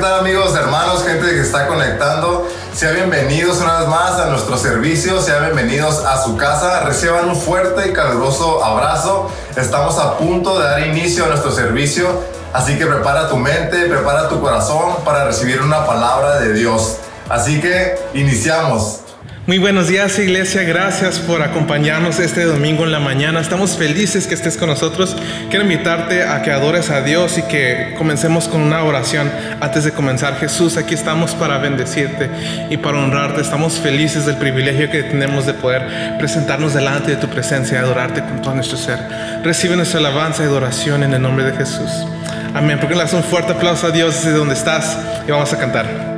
tal, amigos, hermanos, gente que está conectando? Sean bienvenidos una vez más a nuestro servicio, sean bienvenidos a su casa, reciban un fuerte y caluroso abrazo. Estamos a punto de dar inicio a nuestro servicio, así que prepara tu mente, prepara tu corazón para recibir una palabra de Dios. Así que iniciamos. Muy buenos días, iglesia. Gracias por acompañarnos este domingo en la mañana. Estamos felices que estés con nosotros. Quiero invitarte a que adores a Dios y que comencemos con una oración antes de comenzar. Jesús, aquí estamos para bendecirte y para honrarte. Estamos felices del privilegio que tenemos de poder presentarnos delante de tu presencia y adorarte con todo nuestro ser. Recibe nuestra alabanza y adoración en el nombre de Jesús. Amén. ¿Por qué no le das un fuerte aplauso a Dios desde donde estás? Y vamos a cantar.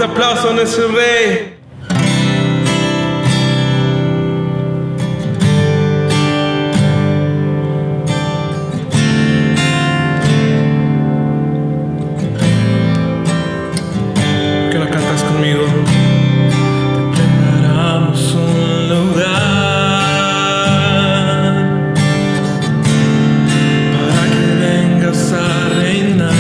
Aplauso a nuestro Rey. ¿Por qué no cantas conmigo? Te preparamos un lugar para que vengas a reinar.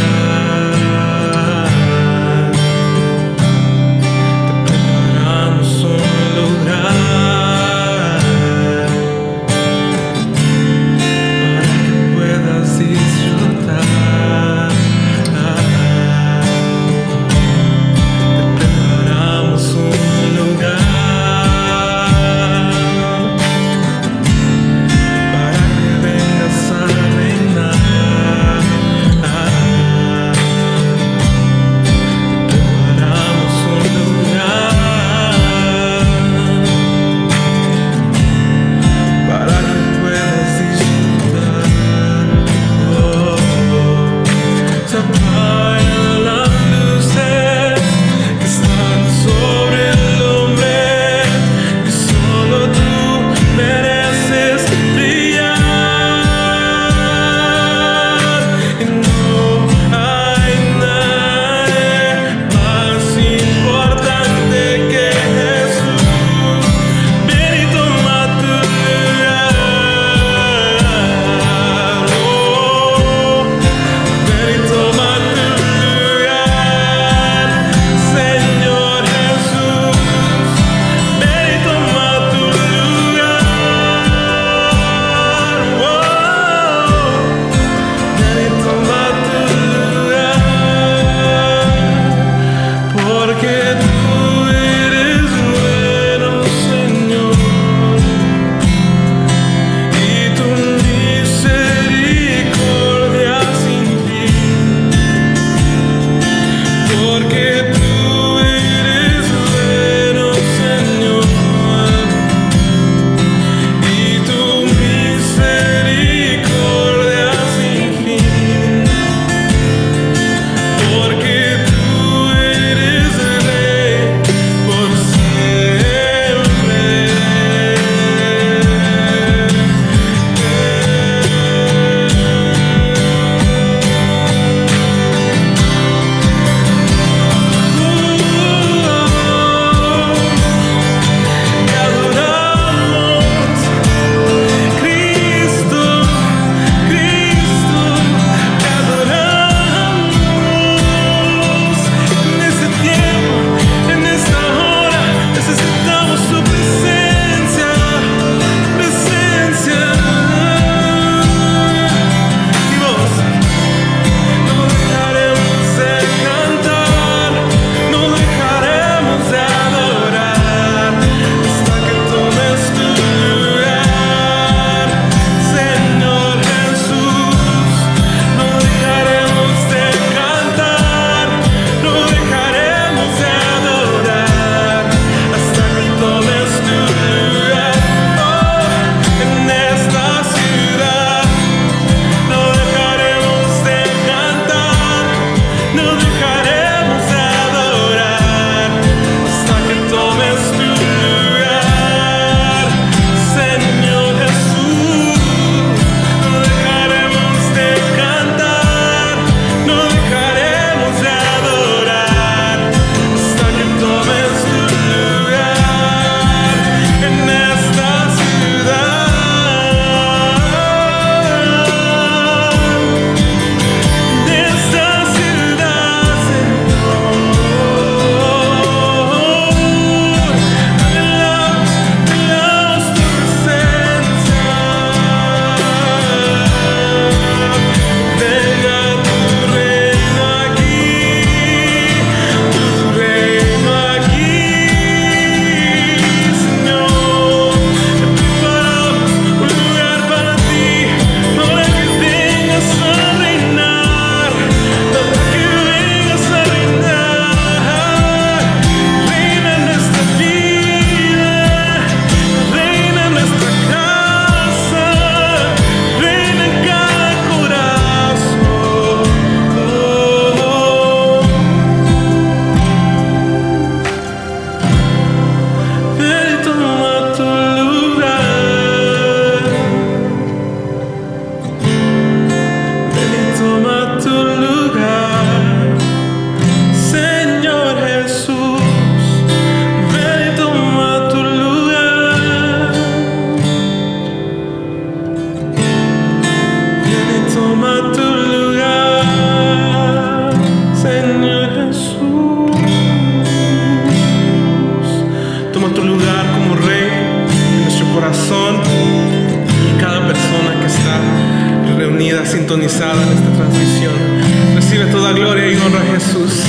bendición. Recibe toda gloria y honra, Jesús.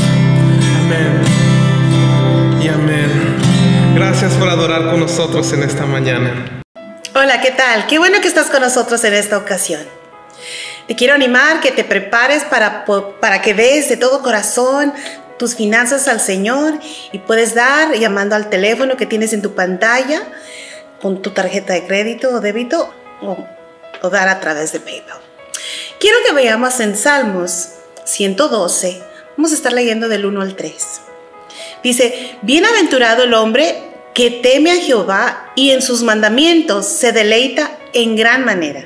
Amén y amén. Gracias por adorar con nosotros en esta mañana. Hola, ¿qué tal? Qué bueno que estás con nosotros en esta ocasión. Te quiero animar que te prepares para que des de todo corazón tus finanzas al Señor y puedes dar llamando al teléfono que tienes en tu pantalla con tu tarjeta de crédito o débito o dar a través de PayPal. Quiero que veamos en Salmos 112. Vamos a estar leyendo del 1 al 3. Dice: bienaventurado el hombre que teme a Jehová y en sus mandamientos se deleita en gran manera.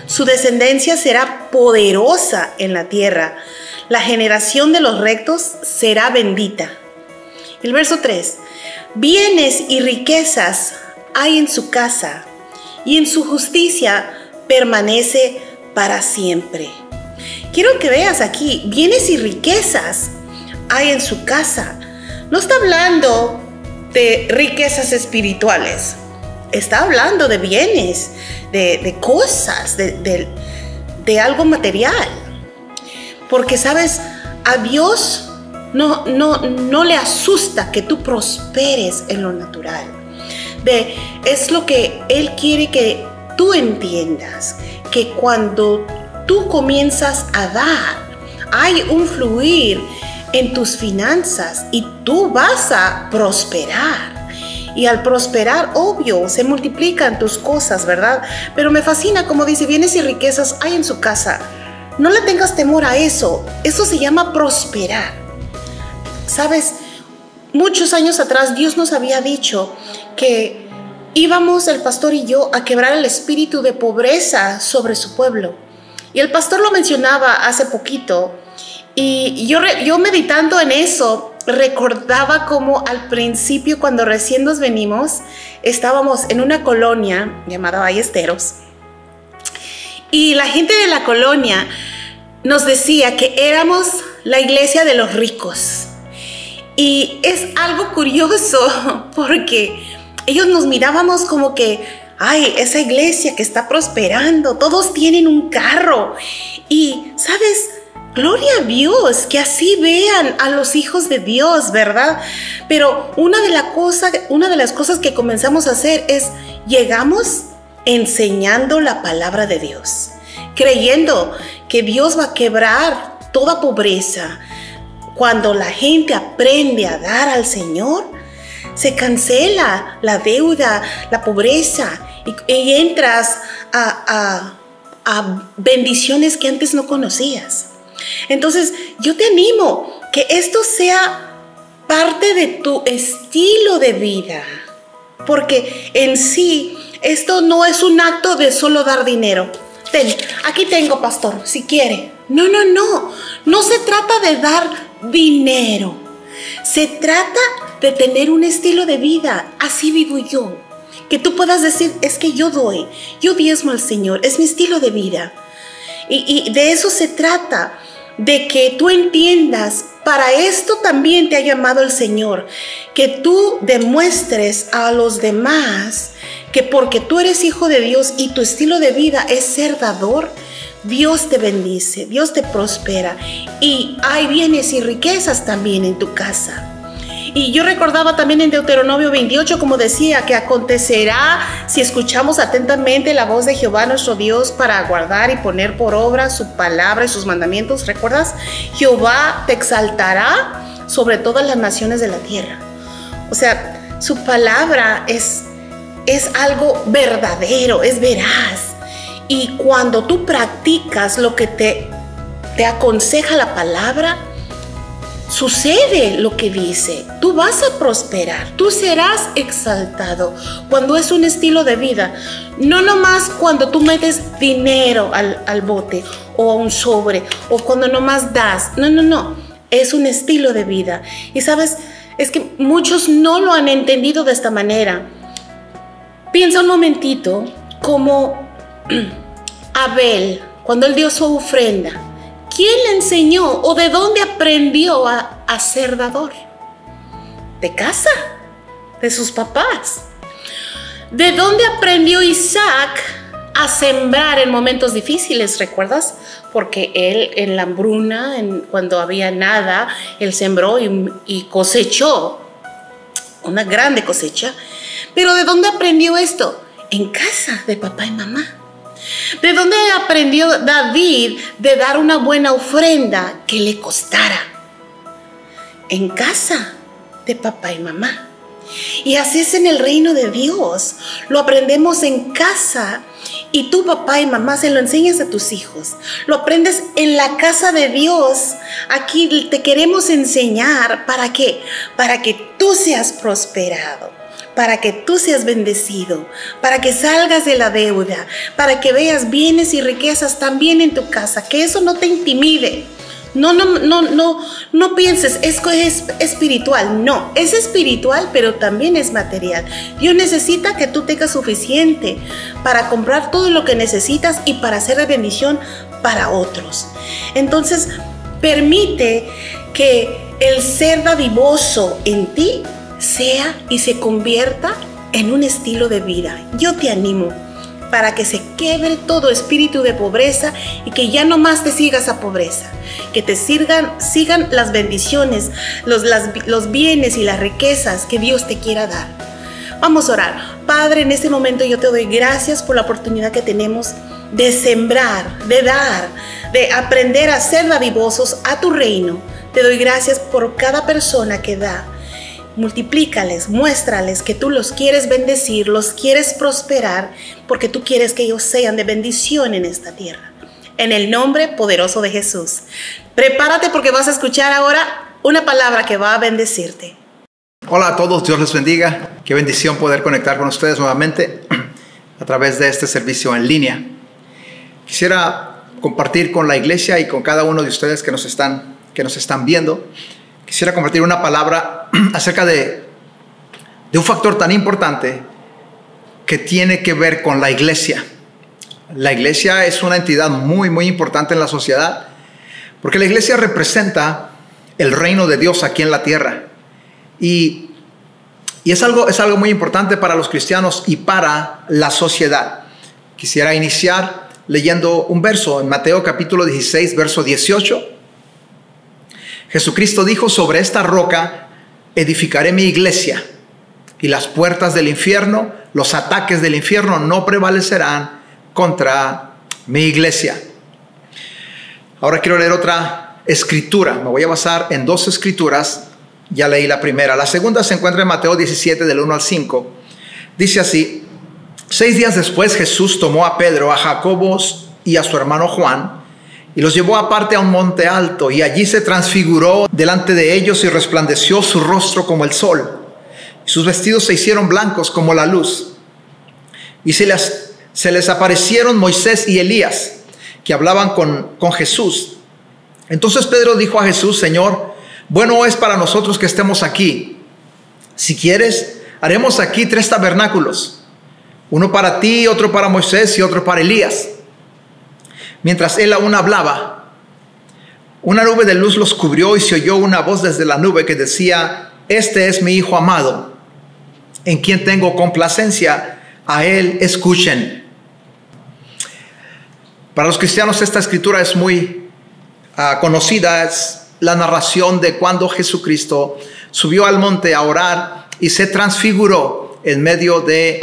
Su descendencia será poderosa en la tierra. La generación de los rectos será bendita. El verso 3. Bienes y riquezas hay en su casa, y en su justicia permanece para siempre. Quiero que veas aquí, bienes y riquezas hay en su casa. No está hablando de riquezas espirituales. Está hablando de bienes, de cosas, de algo material. Porque, ¿sabes? A Dios no le asusta que tú prosperes en lo natural. Es lo que Él quiere que tú entiendas. Que cuando tú comienzas a dar, hay un fluir en tus finanzas y tú vas a prosperar. Y al prosperar, obvio, se multiplican tus cosas, ¿verdad? Pero me fascina como dice, bienes y riquezas hay en su casa. No le tengas temor a eso. Eso se llama prosperar. ¿Sabes? Muchos años atrás Dios nos había dicho que íbamos, el pastor y yo, a quebrar el espíritu de pobreza sobre su pueblo. Y el pastor lo mencionaba hace poquito. Y yo meditando en eso, recordaba como al principio, cuando recién nos venimos, estábamos en una colonia llamada Ballesteros. Y la gente de la colonia nos decía que éramos la iglesia de los ricos. Y es algo curioso porque ellos nos mirábamos como que, ay, esa iglesia que está prosperando, todos tienen un carro. Y, ¿sabes? Gloria a Dios, que así vean a los hijos de Dios, ¿verdad? Pero una de las cosas que comenzamos a hacer es, llegamos enseñando la palabra de Dios, creyendo que Dios va a quebrar toda pobreza. Cuando la gente aprende a dar al Señor, se cancela la deuda, la pobreza, y entras a bendiciones que antes no conocías. Entonces, yo te animo que esto sea parte de tu estilo de vida, porque en sí, esto no es un acto de solo dar dinero. Ten, aquí tengo, pastor, si quiere. No. No se trata de dar dinero. Se trata de tener un estilo de vida. Así vivo yo. Que tú puedas decir, es que yo diezmo al Señor, es mi estilo de vida. Y de eso se trata, de que tú entiendas, para esto también te ha llamado el Señor, que tú demuestres a los demás que porque tú eres hijo de Dios y tu estilo de vida es ser dador, Dios te bendice, Dios te prospera y hay bienes y riquezas también en tu casa. Y yo recordaba también en Deuteronomio 28, como decía, que acontecerá si escuchamos atentamente la voz de Jehová nuestro Dios para guardar y poner por obra su palabra y sus mandamientos. ¿Recuerdas? Jehová te exaltará sobre todas las naciones de la tierra. O sea, su palabra es algo verdadero, es veraz. Y cuando tú practicas lo que te aconseja la palabra, sucede lo que dice. Tú vas a prosperar, tú serás exaltado cuando es un estilo de vida. No nomás cuando tú metes dinero al bote o a un sobre o cuando nomás das. No. Es un estilo de vida. Y sabes, es que muchos no lo han entendido de esta manera. Piensa un momentito como Abel, cuando él dio su ofrenda. ¿Quién le enseñó o de dónde aprendió a ser dador? De casa, de sus papás. ¿De dónde aprendió Isaac a sembrar en momentos difíciles, ¿recuerdas? Porque él en la hambruna, cuando había nada, él sembró y cosechó una grande cosecha. Pero ¿de dónde aprendió esto? En casa de papá y mamá. ¿De dónde aprendió David de dar una buena ofrenda que le costara? En casa de papá y mamá. Y así es en el reino de Dios. Lo aprendemos en casa y tú, papá y mamá, se lo enseñas a tus hijos. Lo aprendes en la casa de Dios. Aquí te queremos enseñar. ¿Para qué? Para que tú seas prosperado, para que tú seas bendecido, para que salgas de la deuda, para que veas bienes y riquezas también en tu casa, que eso no te intimide. No pienses, esto es espiritual. No, es espiritual, pero también es material. Dios necesita que tú tengas suficiente para comprar todo lo que necesitas y para hacer de bendición para otros. Entonces, permite que el ser dadivoso en ti sea y se convierta en un estilo de vida. Yo te animo para que se quiebre todo espíritu de pobreza y que ya no más te sigas a pobreza, que te sigan las bendiciones, los bienes y las riquezas que Dios te quiera dar. Vamos a orar. Padre, en este momento yo te doy gracias por la oportunidad que tenemos de sembrar, de dar, de aprender a ser dadivosos a tu reino. Te doy gracias por cada persona que da. Multiplícales, muéstrales que tú los quieres bendecir, los quieres prosperar, porque tú quieres que ellos sean de bendición en esta tierra. En el nombre poderoso de Jesús. Prepárate porque vas a escuchar ahora una palabra que va a bendecirte. Hola a todos, Dios les bendiga. Qué bendición poder conectar con ustedes nuevamente a través de este servicio en línea. Quisiera compartir con la iglesia y con cada uno de ustedes que nos están viendo. Quisiera compartir una palabra acerca de un factor tan importante que tiene que ver con la iglesia. La iglesia es una entidad muy, muy importante en la sociedad, porque la iglesia representa el reino de Dios aquí en la tierra. Y es algo muy importante para los cristianos y para la sociedad. Quisiera iniciar leyendo un verso en Mateo capítulo 16, verso 18. Jesucristo dijo: sobre esta roca edificaré mi iglesia, y las puertas del infierno, los ataques del infierno no prevalecerán contra mi iglesia. Ahora quiero leer otra escritura. Me voy a basar en dos escrituras. Ya leí la primera. La segunda se encuentra en Mateo 17, del 1 al 5. Dice así: 6 días después Jesús tomó a Pedro, a Jacobo y a su hermano Juan, y los llevó aparte a un monte alto, y allí se transfiguró delante de ellos y resplandeció su rostro como el sol. Y sus vestidos se hicieron blancos como la luz. Y se les aparecieron Moisés y Elías, que hablaban con Jesús. Entonces Pedro dijo a Jesús: Señor, bueno es para nosotros que estemos aquí. Si quieres, haremos aquí 3 tabernáculos, uno para ti, otro para Moisés y otro para Elías. Mientras él aún hablaba, una nube de luz los cubrió y se oyó una voz desde la nube que decía: este es mi Hijo amado, en quien tengo complacencia, a él escuchen. Para los cristianos esta escritura es muy conocida. Es la narración de cuando Jesucristo subió al monte a orar y se transfiguró en medio de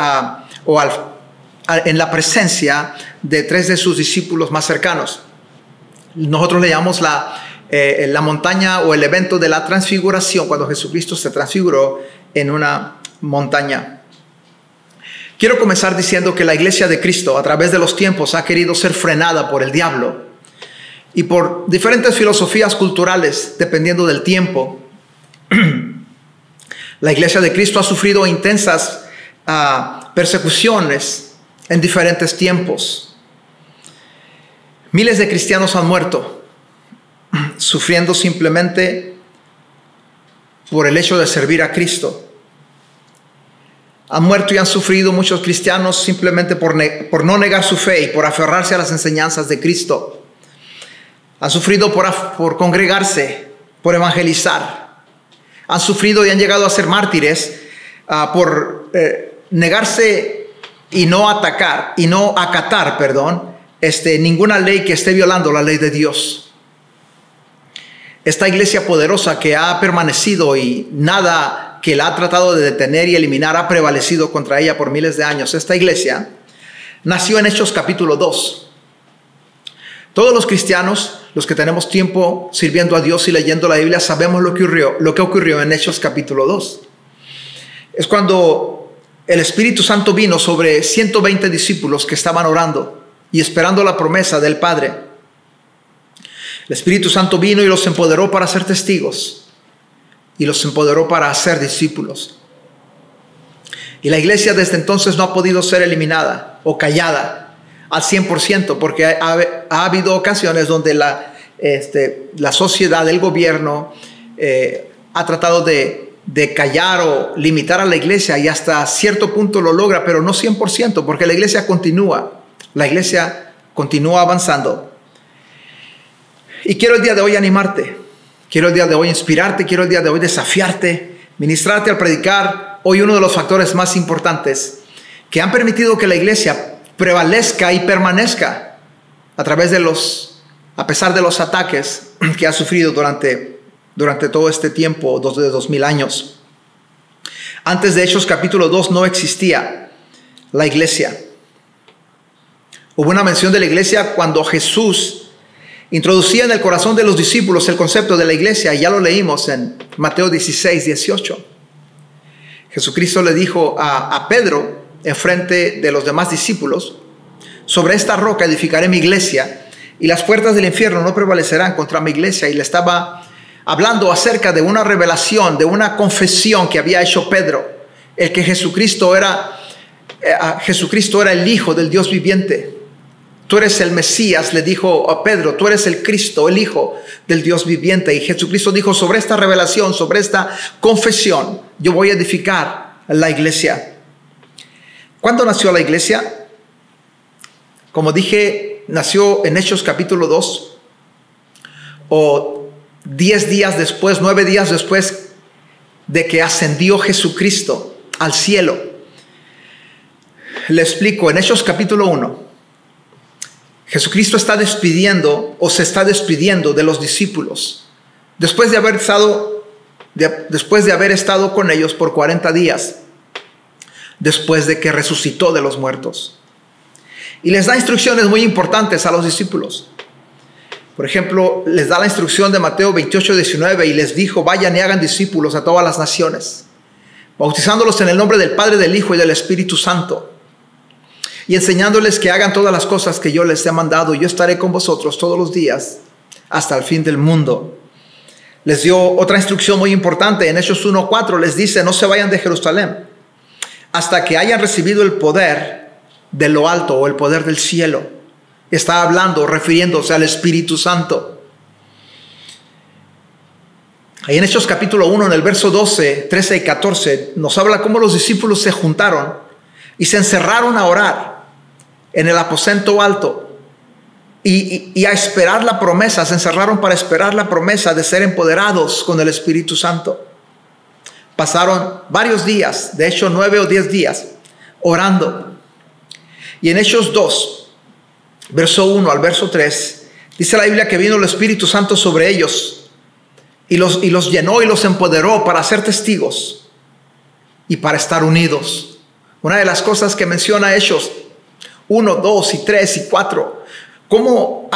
en la presencia de 3 de sus discípulos más cercanos. Nosotros le llamamos la montaña o el evento de la transfiguración, cuando Jesucristo se transfiguró en una montaña. Quiero comenzar diciendo que la iglesia de Cristo a través de los tiempos ha querido ser frenada por el diablo y por diferentes filosofías culturales dependiendo del tiempo. La iglesia de Cristo ha sufrido intensas persecuciones en diferentes tiempos. Miles de cristianos han muerto sufriendo simplemente por el hecho de servir a Cristo. Han muerto y han sufrido muchos cristianos simplemente por no negar su fe y por aferrarse a las enseñanzas de Cristo. Han sufrido por congregarse, por evangelizar. Han sufrido y han llegado a ser mártires por negarse y no atacar, y no acatar, ninguna ley que esté violando la ley de Dios. Esta iglesia poderosa que ha permanecido y nada que la ha tratado de detener y eliminar ha prevalecido contra ella por miles de años. Esta iglesia nació en Hechos capítulo 2. Todos los cristianos, los que tenemos tiempo sirviendo a Dios y leyendo la Biblia, sabemos lo que ocurrió en Hechos capítulo 2. Es cuando el Espíritu Santo vino sobre 120 discípulos que estaban orando y esperando la promesa del Padre. El Espíritu Santo vino y los empoderó para ser testigos y los empoderó para ser discípulos. Y la iglesia desde entonces no ha podido ser eliminada o callada al 100%, porque ha habido ocasiones donde la sociedad, el gobierno ha tratado de callar o limitar a la iglesia, y hasta cierto punto lo logra, pero no 100%, porque la iglesia continúa avanzando. Y quiero el día de hoy animarte, quiero el día de hoy inspirarte, quiero el día de hoy desafiarte, ministrarte al predicar hoy uno de los factores más importantes que han permitido que la iglesia prevalezca y permanezca a pesar de los ataques que ha sufrido durante todo este tiempo de 2000 años. Antes de Hechos capítulo 2 no existía la iglesia. Hubo una mención de la iglesia cuando Jesús introducía en el corazón de los discípulos el concepto de la iglesia, y ya lo leímos en Mateo 16, 18. Jesucristo le dijo a Pedro, en frente de los demás discípulos: sobre esta roca edificaré mi iglesia, y las puertas del infierno no prevalecerán contra mi iglesia. Y le estaba hablando acerca de una revelación, de una confesión que había hecho Pedro, el que Jesucristo era el Hijo del Dios viviente. Tú eres el Mesías, le dijo a Pedro, tú eres el Cristo, el Hijo del Dios viviente. Y Jesucristo dijo: sobre esta revelación, sobre esta confesión, yo voy a edificar la iglesia. ¿Cuándo nació la iglesia? Como dije, nació en Hechos capítulo 2, o 10 días después, 9 días después de que ascendió Jesucristo al cielo. Le explico, en Hechos capítulo 1, Jesucristo se está despidiendo de los discípulos después de haber estado con ellos por 40 días, después de que resucitó de los muertos. Y les da instrucciones muy importantes a los discípulos. Por ejemplo, les da la instrucción de Mateo 28, 19, y les dijo: vayan y hagan discípulos a todas las naciones, bautizándolos en el nombre del Padre, del Hijo y del Espíritu Santo, y enseñándoles que hagan todas las cosas que yo les he mandado. Yo estaré con vosotros todos los días hasta el fin del mundo. Les dio otra instrucción muy importante. En Hechos 1:4 les dice: no se vayan de Jerusalén hasta que hayan recibido el poder de lo alto, o el poder del cielo. Está hablando, refiriéndose al Espíritu Santo. Ahí en Hechos capítulo 1, en el verso 12, 13 y 14, nos habla cómo los discípulos se juntaron y se encerraron a orar en el aposento alto y a esperar la promesa. Se encerraron para esperar la promesa de ser empoderados con el Espíritu Santo. Pasaron varios días, de hecho 9 o 10 días, orando. Y en Hechos 2, verso 1 al verso 3, dice la Biblia que vino el Espíritu Santo sobre ellos y los llenó y los empoderó para ser testigos y para estar unidos. Una de las cosas que menciona Hechos 1, 2 y 3 y 4, cómo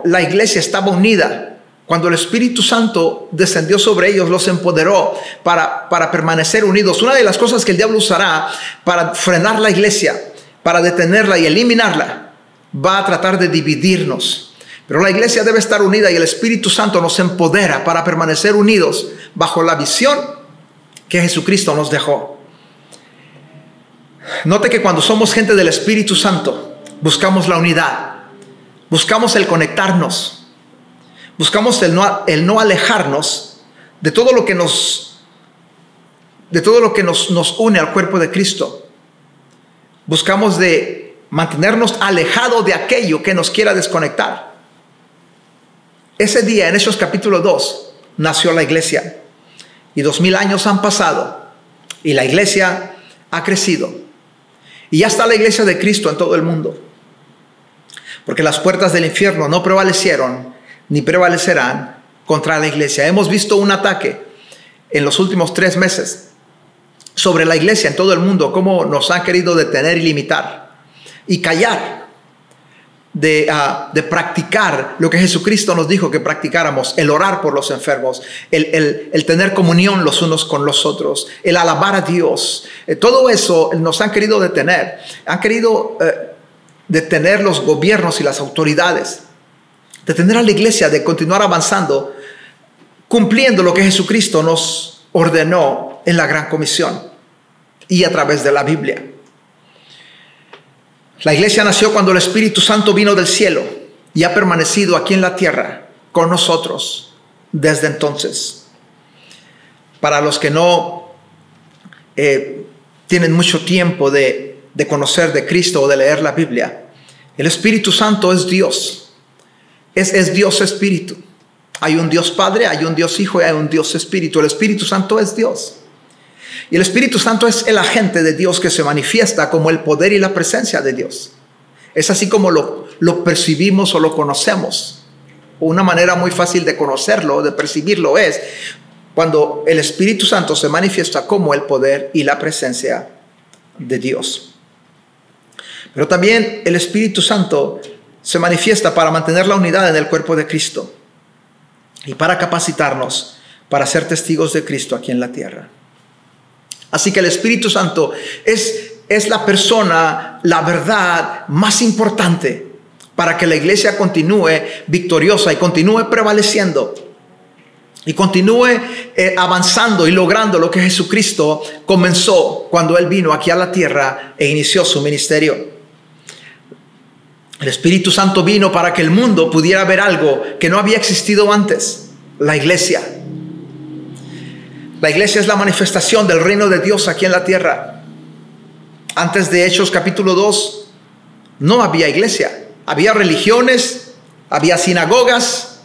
la iglesia estaba unida. Cuando el Espíritu Santo descendió sobre ellos, los empoderó para permanecer unidos. Una de las cosas que el diablo usará para frenar la iglesia, para detenerla y eliminarla, va a tratar de dividirnos. Pero la iglesia debe estar unida, y el Espíritu Santo nos empodera para permanecer unidos bajo la visión que Jesucristo nos dejó. Note que cuando somos gente del Espíritu Santo, buscamos la unidad, buscamos el conectarnos, buscamos el no alejarnos de todo lo que nos une al cuerpo de Cristo. Buscamos de mantenernos alejados de aquello que nos quiera desconectar. Ese día, en Hechos capítulo 2, nació la iglesia. Y 2000 años han pasado y la iglesia ha crecido. Y ya está la iglesia de Cristo en todo el mundo. Porque las puertas del infierno no prevalecieron ni prevalecerán contra la iglesia. Hemos visto un ataque en los últimos 3 meses sobre la iglesia en todo el mundo, cómo nos han querido detener y limitar y callar de practicar lo que Jesucristo nos dijo que practicáramos: el orar por los enfermos, el tener comunión los unos con los otros, el alabar a Dios. Todo eso nos han querido detener. Han querido detener los gobiernos y las autoridades, detener a la iglesia de continuar avanzando, cumpliendo lo que Jesucristo nos ordenó en la Gran Comisión y a través de la Biblia. La iglesia nació cuando el Espíritu Santo vino del cielo y ha permanecido aquí en la tierra con nosotros desde entonces. Para los que no tienen mucho tiempo de conocer de Cristo o de leer la Biblia, el Espíritu Santo es Dios. Es Dios Espíritu. Hay un Dios Padre, hay un Dios Hijo y hay un Dios Espíritu. El Espíritu Santo es Dios. Y el Espíritu Santo es el agente de Dios que se manifiesta como el poder y la presencia de Dios. Es así como lo percibimos o lo conocemos. Una manera muy fácil de conocerlo, de percibirlo, es cuando el Espíritu Santo se manifiesta como el poder y la presencia de Dios. Pero también el Espíritu Santo se manifiesta para mantener la unidad en el cuerpo de Cristo y para capacitarnos para ser testigos de Cristo aquí en la tierra. Así que el Espíritu Santo es la persona, la verdad más importante para que la iglesia continúe victoriosa y continúe prevaleciendo y continúe avanzando y logrando lo que Jesucristo comenzó cuando Él vino aquí a la tierra e inició su ministerio. El Espíritu Santo vino para que el mundo pudiera ver algo que no había existido antes: la iglesia. La iglesia es la manifestación del reino de Dios aquí en la tierra. Antes de Hechos capítulo 2 no había iglesia. Había religiones, había sinagogas,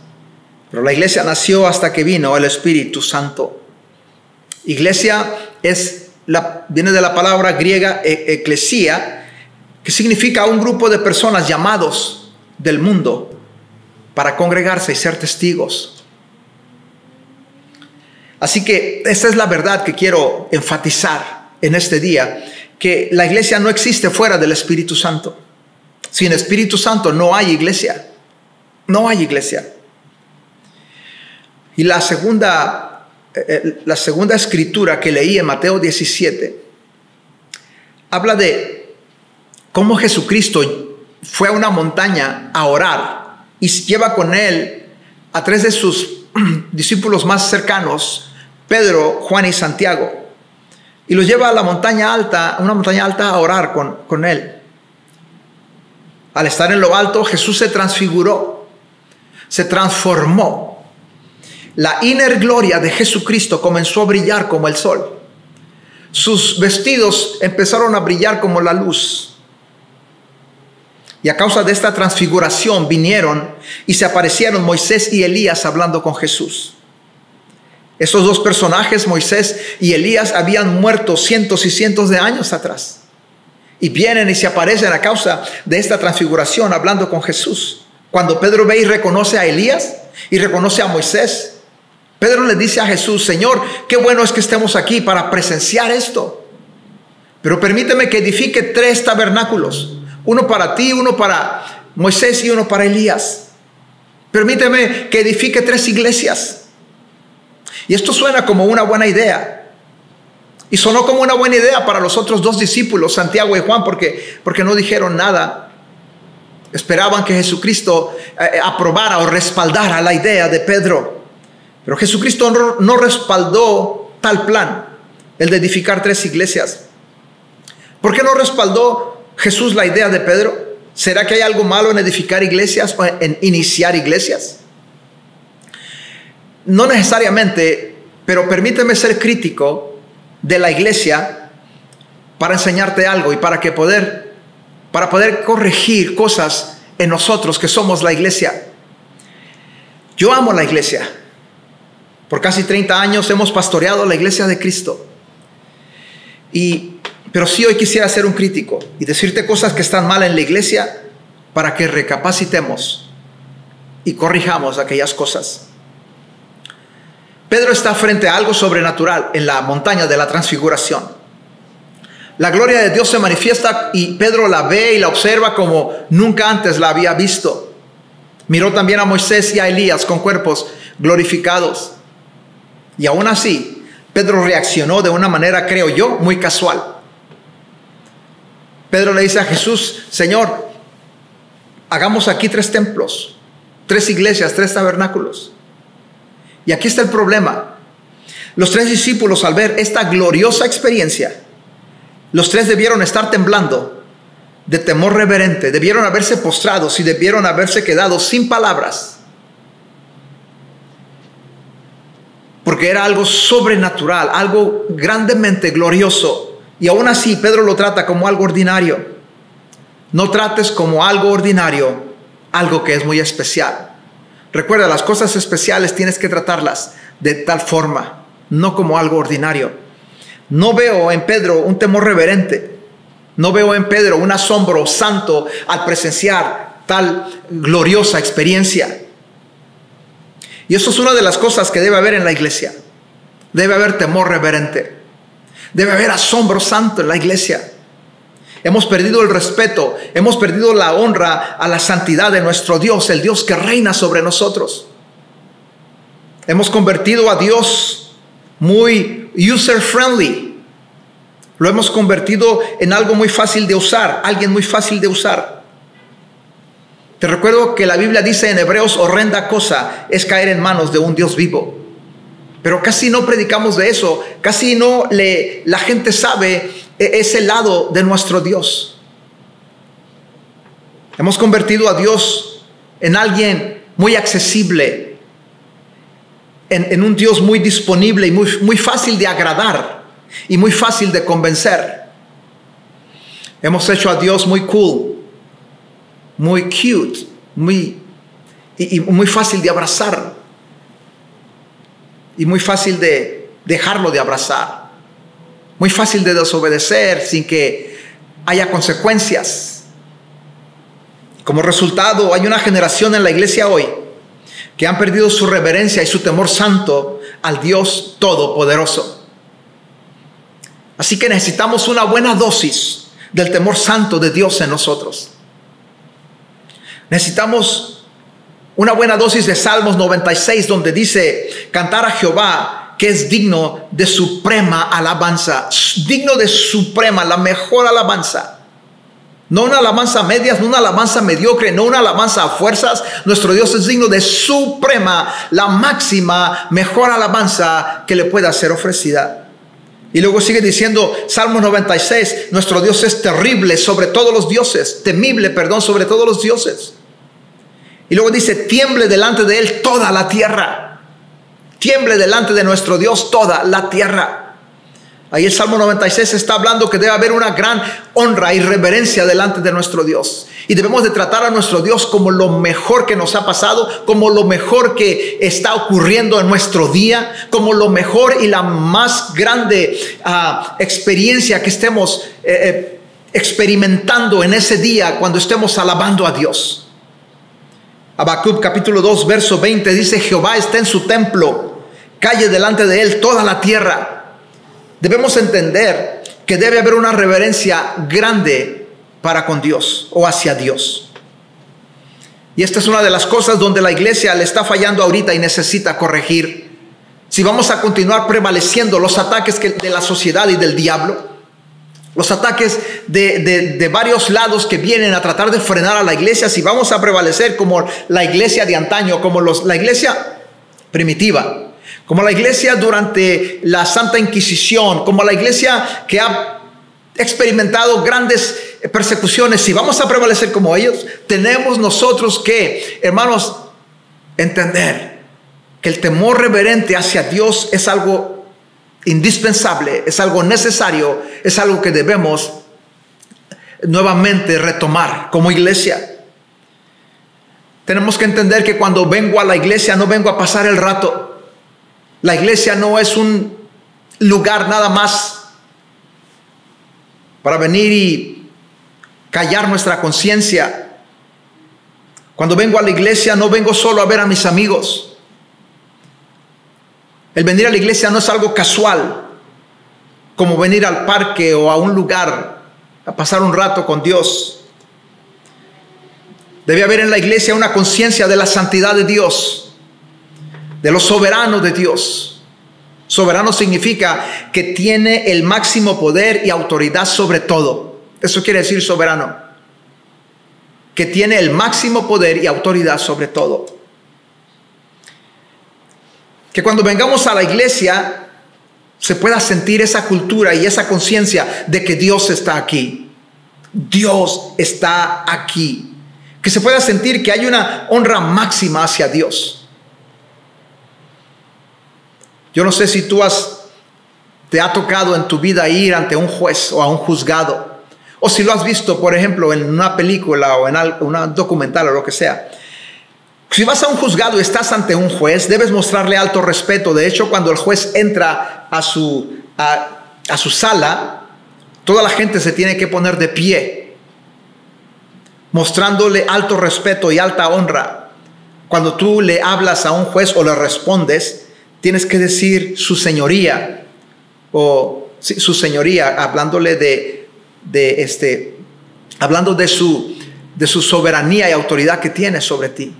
pero la iglesia nació hasta que vino el Espíritu Santo. Iglesia viene de la palabra griega eclesia, que significa un grupo de personas llamados del mundo para congregarse y ser testigos. Así que esta es la verdad que quiero enfatizar en este día, que la iglesia no existe fuera del Espíritu Santo. Sin Espíritu Santo no hay iglesia. No hay iglesia. Y la segunda escritura que leí en Mateo 17 habla de cómo Jesucristo fue a una montaña a orar y lleva con él a 3 de sus discípulos más cercanos, Pedro, Juan y Santiago, y los lleva a una montaña alta a orar con él. Al estar en lo alto, Jesús se transfiguró, se transformó. La inner gloria de Jesucristo comenzó a brillar como el sol. Sus vestidos empezaron a brillar como la luz. Y a causa de esta transfiguración vinieron y se aparecieron Moisés y Elías hablando con Jesús. Estos 2 personajes, Moisés y Elías, habían muerto cientos y cientos de años atrás. Y vienen y se aparecen a causa de esta transfiguración hablando con Jesús. Cuando Pedro ve y reconoce a Elías y reconoce a Moisés, Pedro le dice a Jesús: Señor, qué bueno es que estemos aquí para presenciar esto. Pero permíteme que edifique 3 tabernáculos. Uno para ti, uno para Moisés y uno para Elías. Permíteme que edifique 3 iglesias. Y esto suena como una buena idea. Y sonó como una buena idea para los otros 2 discípulos, Santiago y Juan, porque no dijeron nada. Esperaban que Jesucristo aprobara o respaldara la idea de Pedro. Pero Jesucristo no respaldó tal plan, el de edificar 3 iglesias. ¿Por qué no respaldó Jesús la idea de Pedro? ¿Será que hay algo malo en edificar iglesias o en iniciar iglesias? No necesariamente, pero permíteme ser crítico de la iglesia para enseñarte algo y para poder corregir cosas en nosotros que somos la iglesia. Yo amo la iglesia. Por casi 30 años hemos pastoreado la iglesia de Cristo. Y Pero sí hoy quisiera ser un crítico y decirte cosas que están mal en la iglesia para que recapacitemos y corrijamos aquellas cosas. Pedro está frente a algo sobrenatural en la montaña de la transfiguración. La gloria de Dios se manifiesta y Pedro la ve y la observa como nunca antes la había visto. Miró también a Moisés y a Elías con cuerpos glorificados. Y aún así, Pedro reaccionó de una manera, creo yo, muy casual. Pedro le dice a Jesús: Señor, hagamos aquí 3 templos, 3 iglesias, 3 tabernáculos. Y aquí está el problema. Los 3 discípulos, al ver esta gloriosa experiencia, los 3 debieron estar temblando de temor reverente, debieron haberse postrados y debieron haberse quedado sin palabras, porque era algo sobrenatural, algo grandemente glorioso. Y aún así Pedro lo trata como algo ordinario. No trates como algo ordinario algo que es muy especial. Recuerda, las cosas especiales tienes que tratarlas de tal forma, no como algo ordinario. No veo en Pedro un temor reverente. No veo en Pedro un asombro santo al presenciar tal gloriosa experiencia. Y eso es una de las cosas que debe haber en la iglesia. Debe haber temor reverente. Debe haber asombro santo en la iglesia. Hemos perdido el respeto, hemos perdido la honra a la santidad de nuestro Dios, el Dios que reina sobre nosotros. Hemos convertido a Dios muy user-friendly. Lo hemos convertido en algo muy fácil de usar, alguien muy fácil de usar. Te recuerdo que la Biblia dice en Hebreos: horrenda cosa es caer en manos de un Dios vivo. Pero casi no predicamos de eso, casi no la gente sabe ese lado de nuestro Dios. Hemos convertido a Dios en alguien muy accesible, en un Dios muy disponible y muy fácil de agradar y muy fácil de convencer. Hemos hecho a Dios muy cool, muy cute, y muy fácil de abrazar y muy fácil de dejarlo de abrazar, muy fácil de desobedecer sin que haya consecuencias. Como resultado, hay una generación en la iglesia hoy que han perdido su reverencia y su temor santo al Dios Todopoderoso. Así que necesitamos una buena dosis del temor santo de Dios en nosotros. Necesitamos una buena dosis de Salmos 96, donde dice: cantar a Jehová, que es digno de suprema alabanza. Digno de suprema, la mejor alabanza. No una alabanza a medias, no una alabanza mediocre, no una alabanza a fuerzas. Nuestro Dios es digno de suprema, la máxima, mejor alabanza que le pueda ser ofrecida. Y luego sigue diciendo Salmo 96, nuestro Dios es terrible sobre todos los dioses, temible, sobre todos los dioses. Y luego dice: tiemble delante de él toda la tierra. Tiemble delante de nuestro Dios toda la tierra. Ahí el Salmo 96 está hablando que debe haber una gran honra y reverencia delante de nuestro Dios. Y debemos de tratar a nuestro Dios como lo mejor que nos ha pasado, como lo mejor que está ocurriendo en nuestro día, como lo mejor y la más grande experiencia que estemos experimentando en ese día cuando estemos alabando a Dios. Habacuc capítulo 2 verso 20 dice: Jehová está en su templo, calle delante de él toda la tierra. Debemos entender que debe haber una reverencia grande para con Dios o hacia Dios. Y esta es una de las cosas donde la iglesia le está fallando ahorita y necesita corregir. Si vamos a continuar prevaleciendo los ataques de la sociedad y del diablo, los ataques de varios lados que vienen a tratar de frenar a la iglesia, si vamos a prevalecer como la iglesia de antaño, como la iglesia primitiva, como la iglesia durante la Santa Inquisición, como la iglesia que ha experimentado grandes persecuciones, si vamos a prevalecer como ellos, tenemos nosotros que, hermanos, entender que el temor reverente hacia Dios es algo indispensable, es algo necesario, es algo que debemos nuevamente retomar como iglesia. Tenemos que entender que cuando vengo a la iglesia no vengo a pasar el rato. La iglesia no es un lugar nada más para venir y callar nuestra conciencia. Cuando vengo a la iglesia no vengo solo a ver a mis amigos. El venir a la iglesia no es algo casual, como venir al parque o a un lugar a pasar un rato con Dios. Debe haber en la iglesia una conciencia de la santidad de Dios, de lo soberano de Dios. Soberano significa que tiene el máximo poder y autoridad sobre todo. Eso quiere decir soberano. Que tiene el máximo poder y autoridad sobre todo. Que cuando vengamos a la iglesia se pueda sentir esa cultura y esa conciencia de que Dios está aquí. Dios está aquí. Que se pueda sentir que hay una honra máxima hacia Dios. Yo no sé si te ha tocado en tu vida ir ante un juez o a un juzgado. O si lo has visto, por ejemplo, en una película o en un documental o lo que sea. Si vas a un juzgado y estás ante un juez, debes mostrarle alto respeto. De hecho, cuando el juez entra a su sala, toda la gente se tiene que poner de pie, mostrándole alto respeto y alta honra. Cuando tú le hablas a un juez o le respondes, tienes que decir su señoría, o sí, su señoría, hablándole hablando de su soberanía y autoridad que tiene sobre ti.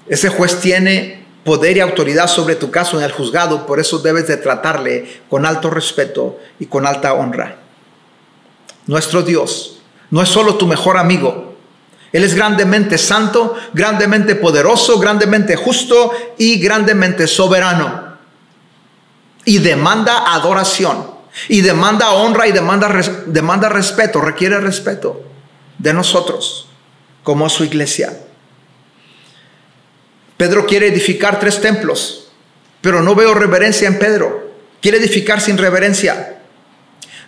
Ese juez tiene poder y autoridad sobre tu caso en el juzgado, por eso debes de tratarle con alto respeto y con alta honra. Nuestro Dios no es solo tu mejor amigo. Él es grandemente santo, grandemente poderoso, grandemente justo y grandemente soberano. Y demanda adoración, y demanda honra, y demanda respeto, requiere respeto de nosotros como su iglesia. Pedro quiere edificar 3 templos, pero no veo reverencia en Pedro. Quiere edificar sin reverencia.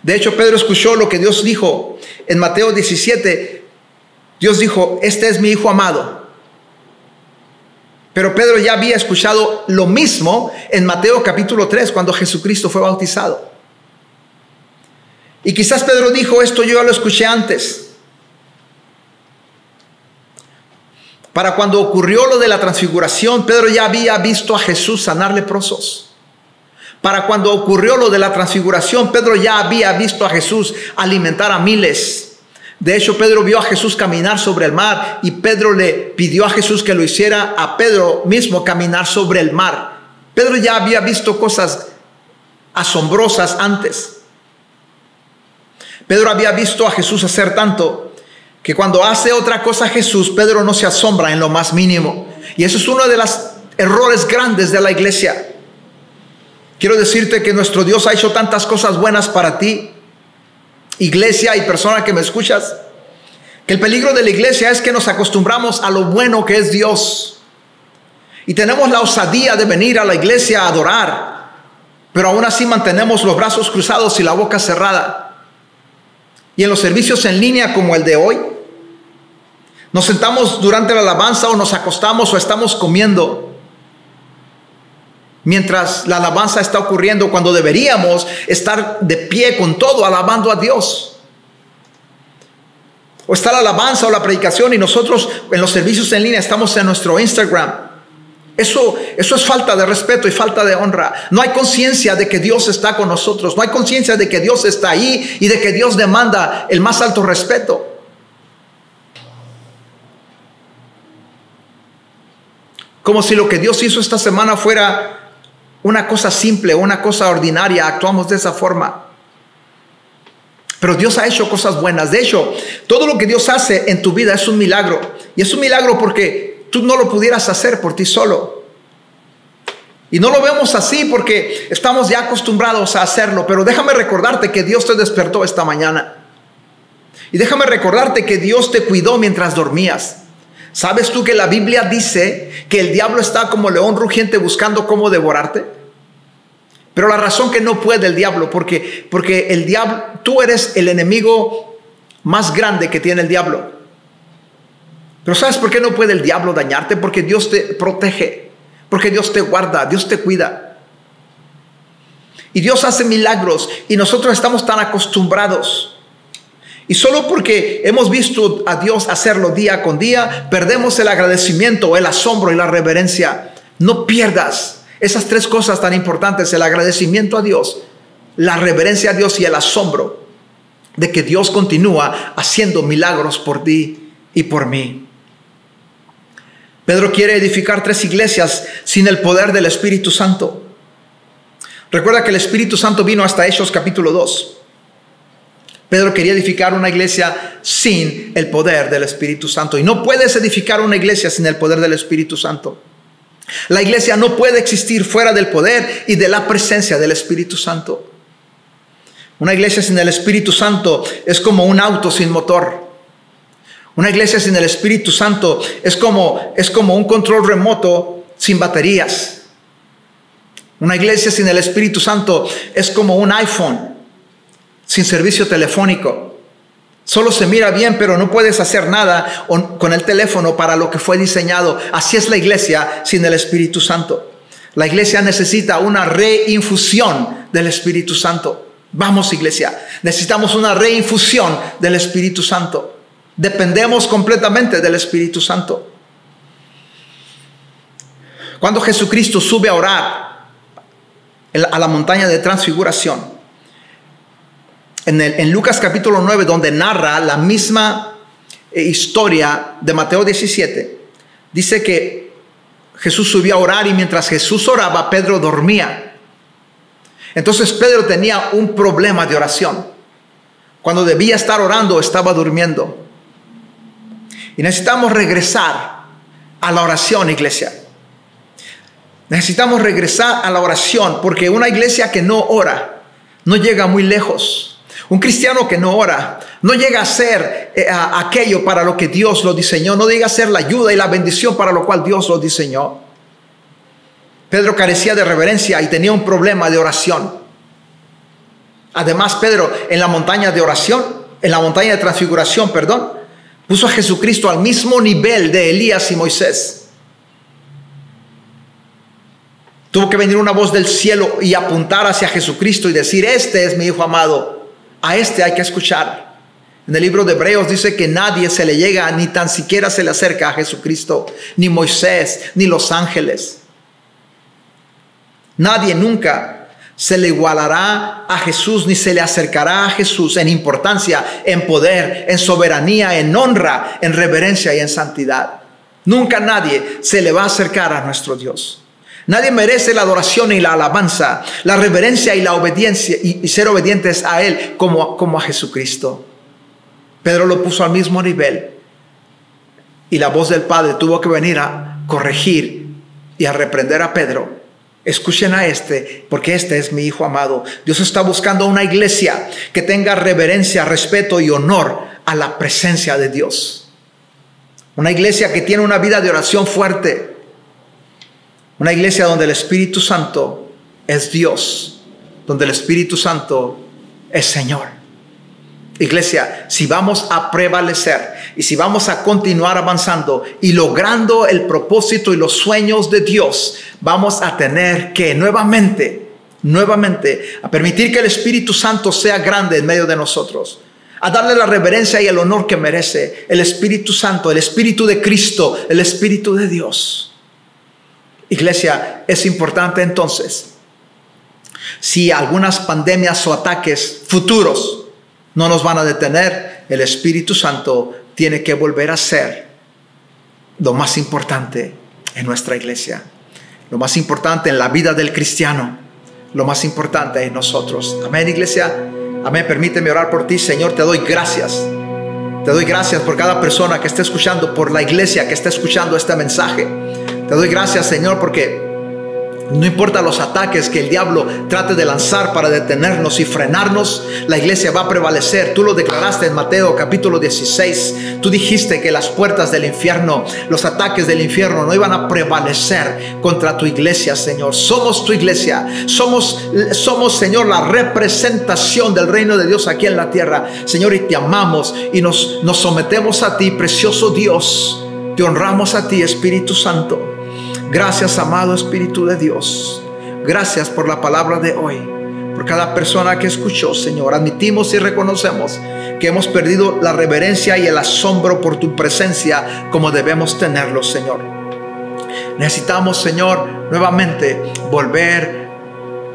De hecho, Pedro escuchó lo que Dios dijo en Mateo 17. Dios dijo, este es mi hijo amado. Pero Pedro ya había escuchado lo mismo en Mateo capítulo 3, cuando Jesucristo fue bautizado. Y quizás Pedro dijo, esto yo ya lo escuché antes. Para cuando ocurrió lo de la transfiguración, Pedro ya había visto a Jesús sanar leprosos. Para cuando ocurrió lo de la transfiguración, Pedro ya había visto a Jesús alimentar a miles. De hecho, Pedro vio a Jesús caminar sobre el mar y Pedro le pidió a Jesús que lo hiciera a Pedro mismo caminar sobre el mar. Pedro ya había visto cosas asombrosas antes. Pedro había visto a Jesús hacer tanto que cuando hace otra cosa Jesús, Pedro no se asombra en lo más mínimo. Y eso es uno de los errores grandes de la iglesia. Quiero decirte que nuestro Dios ha hecho tantas cosas buenas para ti, iglesia y persona que me escuchas, que el peligro de la iglesia es que nos acostumbramos a lo bueno que es Dios. Y tenemos la osadía de venir a la iglesia a adorar, pero aún así mantenemos los brazos cruzados y la boca cerrada. Y en los servicios en línea como el de hoy, nos sentamos durante la alabanza o nos acostamos o estamos comiendo mientras la alabanza está ocurriendo, cuando deberíamos estar de pie con todo alabando a Dios. O está la alabanza o la predicación y nosotros en los servicios en línea estamos en nuestro Instagram. Eso es falta de respeto y falta de honra. No hay conciencia de que Dios está con nosotros. No hay conciencia de que Dios está ahí y de que Dios demanda el más alto respeto. Como si lo que Dios hizo esta semana fuera una cosa simple, una cosa ordinaria. Actuamos de esa forma. Pero Dios ha hecho cosas buenas. De hecho, todo lo que Dios hace en tu vida es un milagro. Y es un milagro porque tú no lo pudieras hacer por ti solo. Y no lo vemos así porque estamos ya acostumbrados a hacerlo. Pero déjame recordarte que Dios te despertó esta mañana. Y déjame recordarte que Dios te cuidó mientras dormías. ¿Sabes tú que la Biblia dice que el diablo está como león rugiente buscando cómo devorarte? Pero la razón que no puede el diablo, porque el diablo, tú eres el enemigo más grande que tiene el diablo. Pero ¿sabes por qué no puede el diablo dañarte? Porque Dios te protege, porque Dios te guarda, Dios te cuida. Y Dios hace milagros y nosotros estamos tan acostumbrados. Y solo porque hemos visto a Dios hacerlo día con día, perdemos el agradecimiento, el asombro y la reverencia. No pierdas esas tres cosas tan importantes: el agradecimiento a Dios, la reverencia a Dios y el asombro de que Dios continúa haciendo milagros por ti y por mí. Pedro quiere edificar 3 iglesias sin el poder del Espíritu Santo. Recuerda que el Espíritu Santo vino hasta Hechos capítulo 2. Pedro quería edificar una iglesia sin el poder del Espíritu Santo. Y no puedes edificar una iglesia sin el poder del Espíritu Santo. La iglesia no puede existir fuera del poder y de la presencia del Espíritu Santo. Una iglesia sin el Espíritu Santo es como un auto sin motor. Una iglesia sin el Espíritu Santo es como un control remoto sin baterías. Una iglesia sin el Espíritu Santo es como un iPhone sin servicio telefónico. Solo se mira bien, pero no puedes hacer nada con el teléfono para lo que fue diseñado. Así es la iglesia sin el Espíritu Santo. La iglesia necesita una reinfusión del Espíritu Santo. Vamos, iglesia, necesitamos una reinfusión del Espíritu Santo. Dependemos completamente del Espíritu Santo. Cuando Jesucristo sube a orar a la montaña de transfiguración, en Lucas capítulo 9, donde narra la misma historia de Mateo 17, dice que Jesús subió a orar y mientras Jesús oraba, Pedro dormía. Entonces Pedro tenía un problema de oración. Cuando debía estar orando, estaba durmiendo. Y necesitamos regresar a la oración, iglesia. Necesitamos regresar a la oración, porque una iglesia que no ora no llega muy lejos. Un cristiano que no ora no llega a ser aquello para lo que Dios lo diseñó. No llega a ser la ayuda y la bendición para lo cual Dios lo diseñó. Pedro carecía de reverencia y tenía un problema de oración. Además, Pedro en la montaña de oración, en la montaña de transfiguración, puso a Jesucristo al mismo nivel de Elías y Moisés. Tuvo que venir una voz del cielo y apuntar hacia Jesucristo y decir: este es mi Hijo amado, a este hay que escuchar. En el libro de Hebreos dice que nadie se le llega, ni tan siquiera se le acerca a Jesucristo, ni Moisés, ni los ángeles. Nadie nunca se le igualará a Jesús, ni se le acercará a Jesús en importancia, en poder, en soberanía, en honra, en reverencia y en santidad. Nunca nadie se le va a acercar a nuestro Dios. Nadie merece la adoración y la alabanza, la reverencia y la obediencia y ser obedientes a Él como a Jesucristo. Pedro lo puso al mismo nivel y la voz del Padre tuvo que venir a corregir y a reprender a Pedro. Escuchen a este, porque este es mi Hijo amado. Dios está buscando una iglesia que tenga reverencia, respeto y honor a la presencia de Dios. Una iglesia que tiene una vida de oración fuerte. Una iglesia donde el Espíritu Santo es Dios, donde el Espíritu Santo es Señor. Iglesia, si vamos a prevalecer y si vamos a continuar avanzando y logrando el propósito y los sueños de Dios, vamos a tener que nuevamente a permitir que el Espíritu Santo sea grande en medio de nosotros, a darle la reverencia y el honor que merece el Espíritu Santo, el Espíritu de Cristo, el Espíritu de Dios. Iglesia, es importante entonces, si algunas pandemias o ataques futuros no nos van a detener, el Espíritu Santo tiene que volver a ser lo más importante en nuestra iglesia, lo más importante en la vida del cristiano, lo más importante en nosotros. Amén, iglesia. Amén. Permíteme orar por ti. Señor, te doy gracias. Te doy gracias por cada persona que está escuchando, por la iglesia que está escuchando este mensaje. Te doy gracias, Señor, porque no importa los ataques que el diablo trate de lanzar para detenernos y frenarnos, la iglesia va a prevalecer. Tú lo declaraste en Mateo capítulo 16. Tú dijiste que las puertas del infierno, los ataques del infierno no iban a prevalecer contra tu iglesia, Señor. Somos tu iglesia. Somos, Señor, la representación del reino de Dios aquí en la tierra. Señor, y te amamos y nos sometemos a ti, precioso Dios. Te honramos a ti, Espíritu Santo. Gracias, amado Espíritu de Dios. Gracias por la palabra de hoy. por cada persona que escuchó, Señor. Admitimos y reconocemos que hemos perdido la reverencia y el asombro por tu presencia como debemos tenerlo, Señor. Necesitamos, Señor, nuevamente volver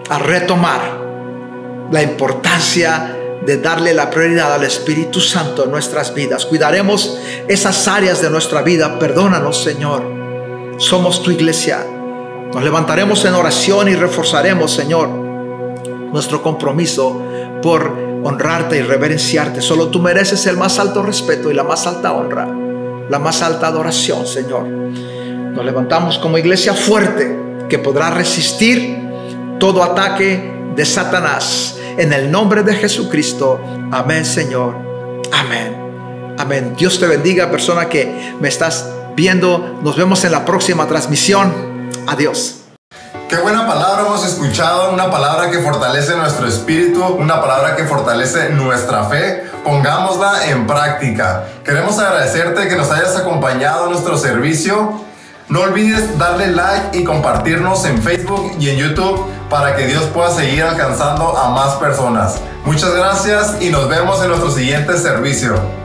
a retomar la importancia de darle la prioridad al Espíritu Santo en nuestras vidas. Cuidaremos esas áreas de nuestra vida. Perdónanos, Señor. Somos tu iglesia. Nos levantaremos en oración y reforzaremos, Señor, nuestro compromiso por honrarte y reverenciarte. Solo tú mereces el más alto respeto y la más alta honra, la más alta adoración, Señor. Nos levantamos como iglesia fuerte que podrá resistir todo ataque de Satanás. En el nombre de Jesucristo. Amén, Señor. Amén. Amén. Dios te bendiga, persona que me estás viendo. Nos vemos en la próxima transmisión. Adiós. Qué buena palabra hemos escuchado, una palabra que fortalece nuestro espíritu, una palabra que fortalece nuestra fe. Pongámosla en práctica. Queremos agradecerte que nos hayas acompañado en nuestro servicio. No olvides darle like y compartirnos en Facebook y en YouTube para que Dios pueda seguir alcanzando a más personas. Muchas gracias y nos vemos en nuestro siguiente servicio.